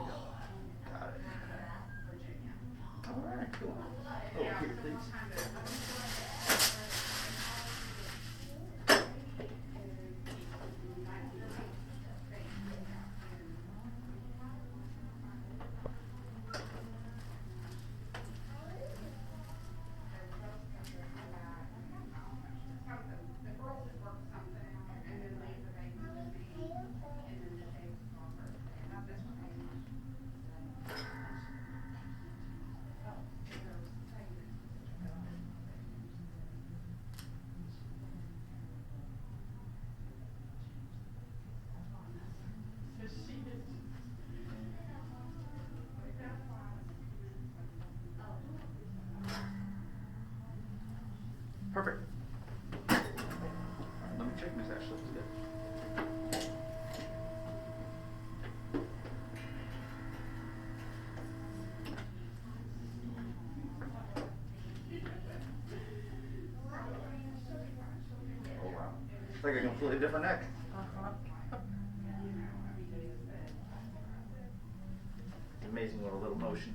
you go. Got it. All right, cool. Oh, here, please. Perfect. All right, let me check Miss Ashley. Looks good. Oh wow. It's like a completely different neck. It's amazing what a little motion